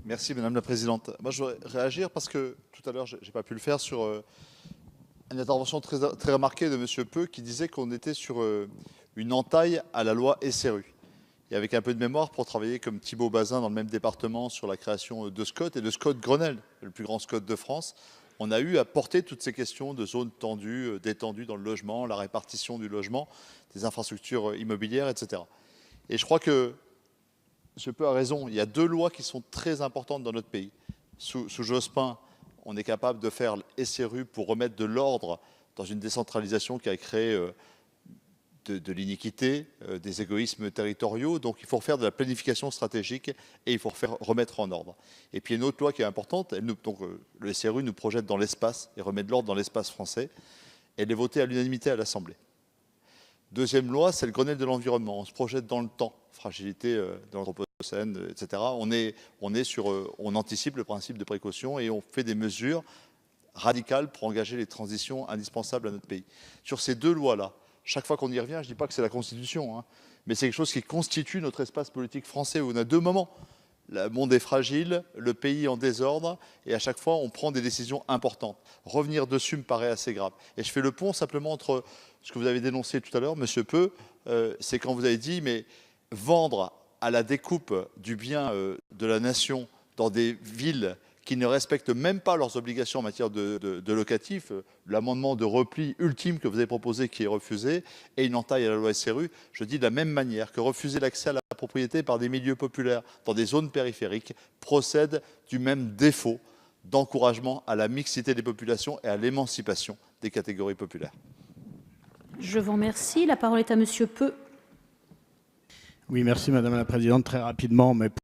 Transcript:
Merci Madame la Présidente. Moi je voudrais réagir parce que tout à l'heure j'ai pas pu le faire sur une intervention très remarquée de Monsieur Peu qui disait qu'on était sur une entaille à la loi SRU. Et avec un peu de mémoire, pour travailler comme Thibault Bazin dans le même département sur la création de SCOT et de SCOT Grenelle, le plus grand SCOT de France, on a eu à porter toutes ces questions de zones tendues, détendues dans le logement, la répartition du logement, des infrastructures immobilières, etc. Et je crois que M. Peu a raison, il y a deux lois qui sont très importantes dans notre pays. Sous Jospin, on est capable de faire SRU pour remettre de l'ordre dans une décentralisation qui a créé de l'iniquité, des égoïsmes territoriaux. Donc il faut refaire de la planification stratégique et il faut remettre en ordre. Et puis une autre loi qui est importante, le SRU nous projette dans l'espace et remet de l'ordre dans l'espace français. Elle est votée à l'unanimité à l'Assemblée. Deuxième loi, c'est le Grenelle de l'environnement. On se projette dans le temps, fragilité de l'anthropocène, etc. On anticipe le principe de précaution et on fait des mesures radicales pour engager les transitions indispensables à notre pays. Sur ces deux lois-là, chaque fois qu'on y revient, je ne dis pas que c'est la Constitution, hein, mais c'est quelque chose qui constitue notre espace politique français où on a deux moments. Le monde est fragile, le pays en désordre, et à chaque fois, on prend des décisions importantes. Revenir dessus me paraît assez grave. Et je fais le pont simplement entre ce que vous avez dénoncé tout à l'heure, Monsieur Peu, c'est quand vous avez dit, mais vendre à la découpe du bien de la nation dans des villes qui ne respectent même pas leurs obligations en matière de locatif, l'amendement de repli ultime que vous avez proposé qui est refusé, et une entaille à la loi SRU, je dis de la même manière que refuser l'accès à la propriété par des milieux populaires dans des zones périphériques procède du même défaut d'encouragement à la mixité des populations et à l'émancipation des catégories populaires. Je vous remercie. La parole est à Monsieur Peu. Oui, merci Madame la Présidente. Très rapidement, mais